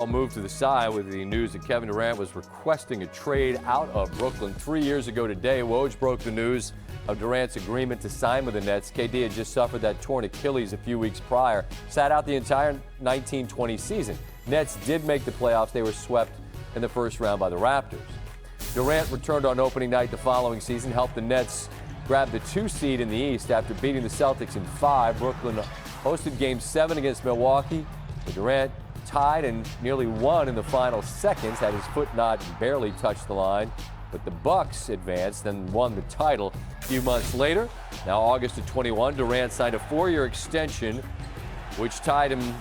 I'll move to the side with the news that Kevin Durant was requesting a trade out of Brooklyn 3 years ago today. Woj broke the news of Durant's agreement to sign with the Nets. KD had just suffered that torn Achilles a few weeks prior, sat out the entire 19-20 season. Nets did make the playoffs. They were swept in the first round by the Raptors. Durant returned on opening night the following season, helped the Nets grab the 2 seed in the East after beating the Celtics in 5. Brooklyn hosted Game 7 against Milwaukee. Durant tied and nearly won in the final seconds, had his foot not barely touched the line. But the Bucks advanced and won the title a few months later. Now August of 21, Durant signed a 4-year extension, which tied him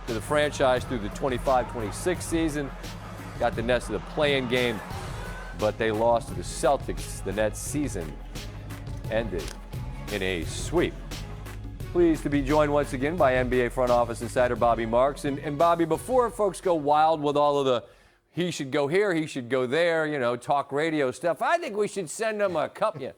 to the franchise through the 25-26 season. Got the Nets to the play-in game, but they lost to the Celtics. The Nets season ended in a sweep. Pleased to be joined once again by NBA front office insider Bobby Marks. And Bobby, before folks go wild with all of the he should go here, he should go there, talk radio stuff, I think we should send him a cup. Yeah.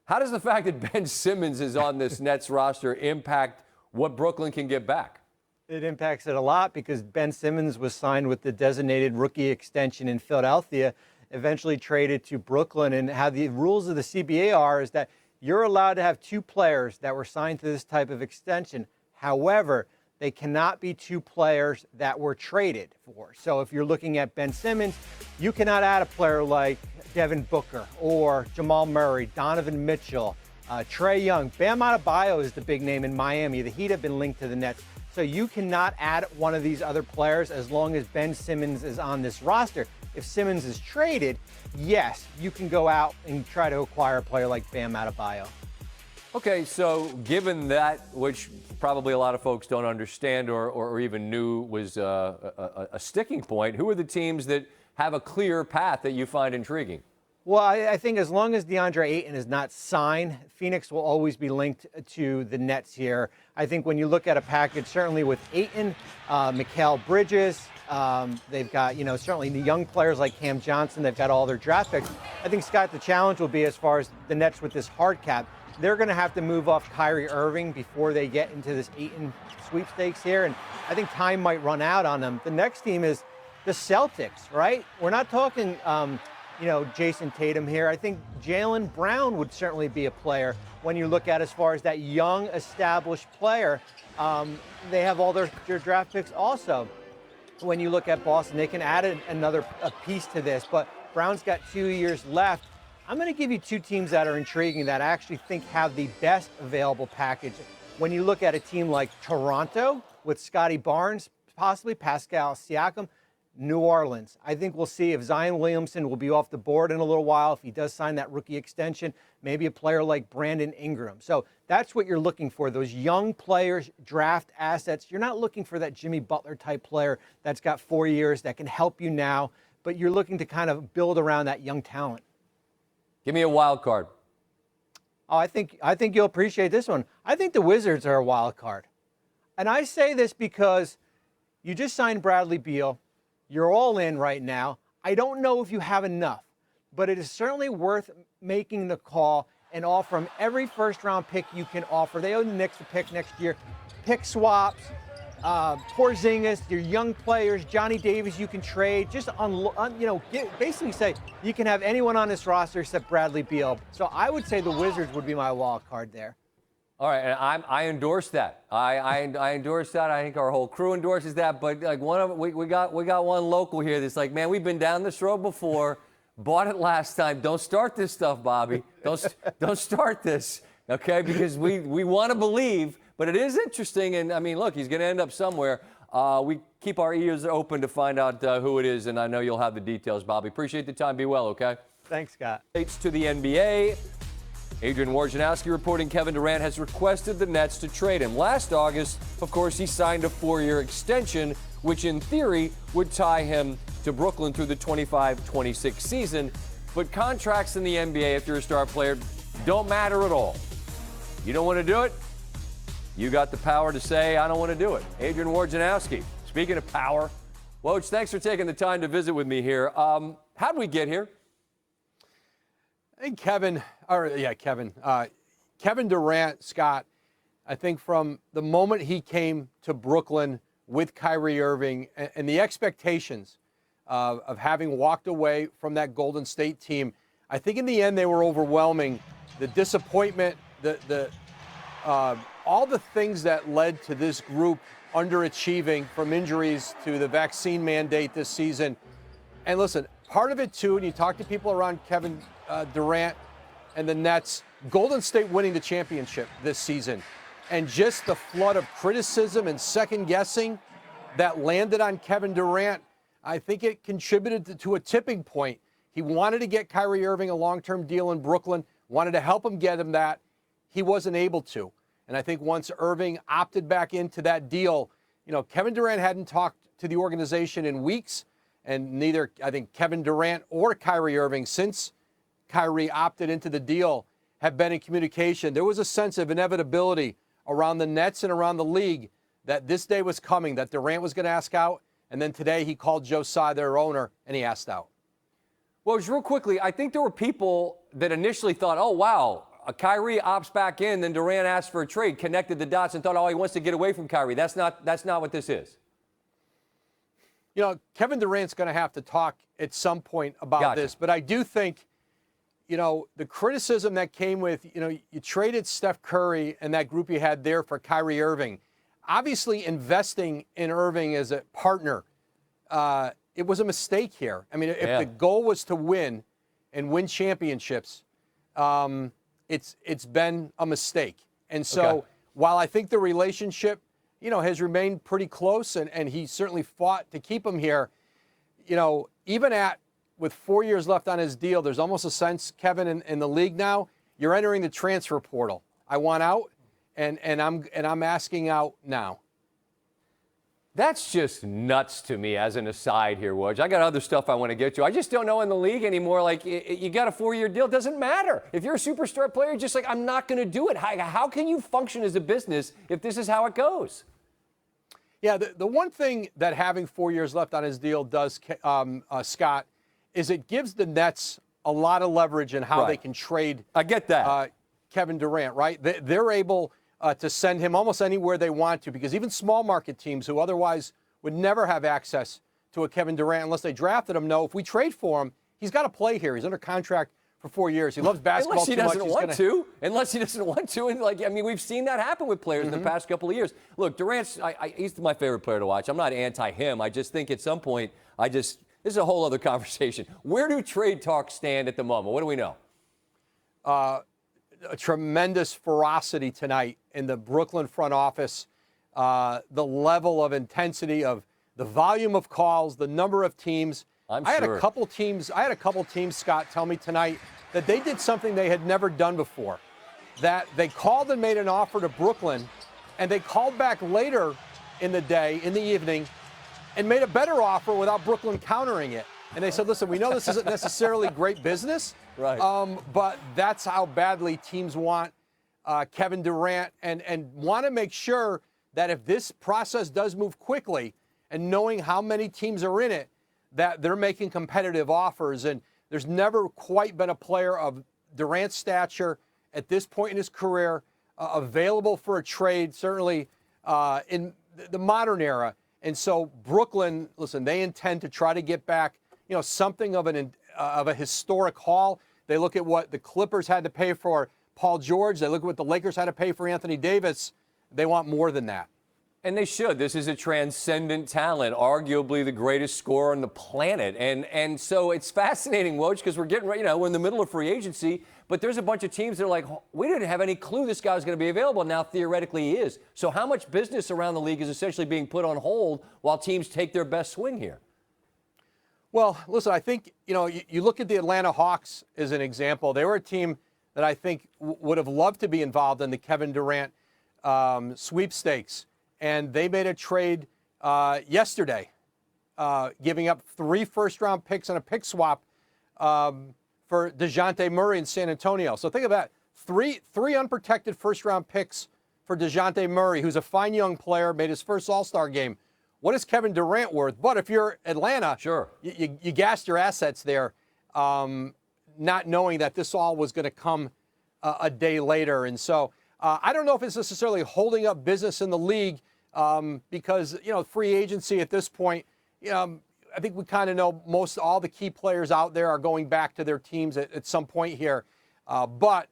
How does the fact that Ben Simmons is on this Nets roster impact what Brooklyn can get back? It impacts it a lot because Ben Simmons was signed with the designated rookie extension in Philadelphia, eventually traded to Brooklyn. And how the rules of the CBA are is that you're allowed to have 2 players that were signed to this type of extension. However, they cannot be 2 players that were traded for. So if you're looking at Ben Simmons, you cannot add a player like Devin Booker or Jamal Murray, Donovan Mitchell, Trae Young. Bam Adebayo is the big name in Miami. The Heat have been linked to the Nets. So you cannot add one of these other players as long as Ben Simmons is on this roster. If Simmons is traded, yes, you can go out and try to acquire a player like Bam Adebayo. Okay, so given that, which probably a lot of folks don't understand or even knew was a sticking point, who are the teams that have a clear path that you find intriguing? Well, I think as long as DeAndre Ayton is not signed, Phoenix will always be linked to the Nets here. I think when you look at a package, certainly with Ayton, Mikal Bridges, they've got, certainly the young players like Cam Johnson, they've got all their draft picks. I think, Scott, the challenge will be as far as the Nets with this hard cap. They're going to have to move off Kyrie Irving before they get into this Ayton sweepstakes here, and I think time might run out on them. The next team is the Celtics, right? We're not talking Jason Tatum here. I think Jaylen Brown would certainly be a player when you look at as far as that young, established player. They have all their draft picks also. When you look at Boston, they can add a piece to this, but Brown's got 2 years left. I'm going to give you 2 teams that are intriguing that I actually think have the best available package. When you look at a team like Toronto with Scotty Barnes, possibly Pascal Siakam, New Orleans. I think we'll see if Zion Williamson will be off the board in a little while. If he does sign that rookie extension, maybe a player like Brandon Ingram. So that's what you're looking for, those young players, draft assets. You're not looking for that Jimmy Butler type player that's got 4 years that can help you now, but you're looking to kind of build around that young talent. Give me a wild card. Oh, I think you'll appreciate this one. I think the Wizards are a wild card. And I say this because you just signed Bradley Beal. You're all in right now. I don't know if you have enough, but it is certainly worth making the call and offer them every first-round pick you can offer. They owe the Knicks a pick next year. Pick swaps, Porzingis, your young players, Johnny Davis you can trade. Just basically say you can have anyone on this roster except Bradley Beal. So I would say the Wizards would be my wild card there. All right, and I endorse that. I endorse that. I think our whole crew endorses that. But like we got one local here that's like, man, we've been down this road before, bought it last time. Don't start this stuff, Bobby. Don't start this, okay? Because we want to believe, but it is interesting. And I mean, look, he's going to end up somewhere. We keep our ears open to find out who it is, and I know you'll have the details, Bobby. Appreciate the time. Be well, okay? Thanks, Scott. States to the NBA. Adrian Wojnarowski reporting Kevin Durant has requested the Nets to trade him. Last August, of course, he signed a 4-year extension, which in theory would tie him to Brooklyn through the 25-26 season. But contracts in the NBA, if you're a star player, don't matter at all. You don't want to do it? You got the power to say, I don't want to do it. Adrian Wojnarowski, speaking of power. Woj, thanks for taking the time to visit with me here. How'd we get here? Hey, Kevin Durant, Scott, I think from the moment he came to Brooklyn with Kyrie Irving and the expectations of having walked away from that Golden State team. I think in the end they were overwhelming. The disappointment, all the things that led to this group underachieving, from injuries to the vaccine mandate this season. And listen, part of it too, and you talk to people around Kevin Durant and the Nets, Golden State winning the championship this season, and just the flood of criticism and second guessing that landed on Kevin Durant, I think it contributed to a tipping point. He wanted to get Kyrie Irving a long-term deal in Brooklyn, wanted to help him get him that. He wasn't able to. And I think once Irving opted back into that deal, Kevin Durant hadn't talked to the organization in weeks, and neither, I think, Kevin Durant or Kyrie Irving, since Kyrie opted into the deal, have been in communication. There was a sense of inevitability around the Nets and around the league that this day was coming, that Durant was going to ask out, and then today he called Joe Tsai, their owner, and he asked out. Well, just real quickly, I think there were people that initially thought, oh, wow, Kyrie opts back in, then Durant asked for a trade, connected the dots and thought, oh, he wants to get away from Kyrie. That's not what this is. Kevin Durant's going to have to talk at some point about this, but I do think, the criticism that came with, you traded Steph Curry and that group you had there for Kyrie Irving. Obviously, investing in Irving as a partner, it was a mistake here. I mean, if the goal was to win and win championships, it's been a mistake. And so while I think the relationship, has remained pretty close, and he certainly fought to keep him here, even with 4 years left on his deal, there's almost a sense, Kevin, in the league now, you're entering the transfer portal. I want out, and I'm asking out now. That's just nuts to me as an aside here, Woj. I got other stuff I want to get to. I just don't know in the league anymore. Like, you got a 4-year deal. It doesn't matter. If you're a superstar player, just like, I'm not going to do it. How can you function as a business if this is how it goes? Yeah, the one thing that having 4 years left on his deal does, Scott, is it gives the Nets a lot of leverage in how they can trade. I get that. Kevin Durant, right? They're able to send him almost anywhere they want to, because even small market teams who otherwise would never have access to a Kevin Durant unless they drafted him know if we trade for him, he's got to play here. He's under contract for 4 years. He loves basketball too much. Unless he doesn't want to. And we've seen that happen with players in the past couple of years. Look, Durant's, he's my favorite player to watch. I'm not anti him. I just think at some point, this is a whole other conversation. Where do trade talks stand at the moment? What do we know? A tremendous ferocity tonight in the Brooklyn front office. The level of intensity of the volume of calls, the number of teams. I had a couple teams, Scott, tell me tonight that they did something they had never done before. That they called and made an offer to Brooklyn, and they called back later in the day, in the evening, and made a better offer without Brooklyn countering it. And they said, listen, we know this isn't necessarily great business, right? But that's how badly teams want Kevin Durant, and want to make sure that if this process does move quickly, and knowing how many teams are in it, that they're making competitive offers. And there's never quite been a player of Durant's stature at this point in his career available for a trade, certainly in the modern era. And so Brooklyn, listen, they intend to try to get back, something of a historic haul. They look at what the Clippers had to pay for Paul George. They look at what the Lakers had to pay for Anthony Davis. They want more than that. And they should. This is a transcendent talent, arguably the greatest scorer on the planet. And so it's fascinating, Woj, because we're getting, we're in the middle of free agency, but there's a bunch of teams that are like, we didn't have any clue this guy was going to be available. Now, theoretically, he is. So how much business around the league is essentially being put on hold while teams take their best swing here? Well, listen, I think, you look at the Atlanta Hawks as an example. They were a team that I think would have loved to be involved in the Kevin Durant sweepstakes. And they made a trade yesterday, giving up 3 first-round picks and a pick swap for DeJounte Murray in San Antonio. So think of that. Three unprotected first-round picks for DeJounte Murray, who's a fine young player, made his first All-Star game. What is Kevin Durant worth? But if you're Atlanta, sure, you gassed your assets there, not knowing that this all was going to come a day later. And so I don't know if it's necessarily holding up business in the league. because, free agency at this point, I think we kind of know all the key players out there are going back to their teams at some point here. But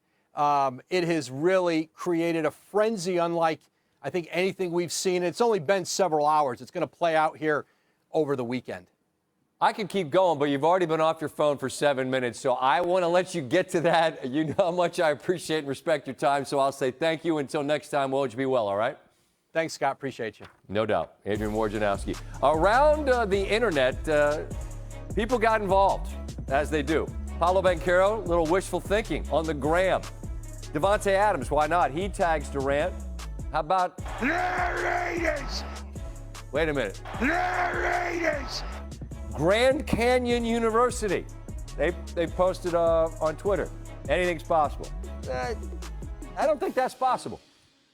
it has really created a frenzy unlike, I think, anything we've seen. It's only been several hours. It's going to play out here over the weekend. I could keep going, but you've already been off your phone for 7 minutes, so I want to let you get to that. You know how much I appreciate and respect your time, so I'll say thank you. Until next time, Woj, be well, all right? Thanks, Scott. Appreciate you. No doubt. Adrian Wojnarowski. Around the internet, people got involved, as they do. Paulo Banchero, little wishful thinking on the gram. Devontae Adams, why not? He tags Durant. How about... The Raiders! Wait a minute. The Raiders! Grand Canyon University. They posted on Twitter. Anything's possible. I don't think that's possible.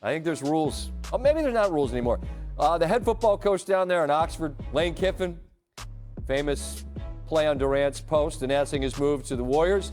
I think there's rules. Oh, maybe there's not rules anymore. The head football coach down there in Oxford, Lane Kiffin, famous play on Durant's post announcing his move to the Warriors.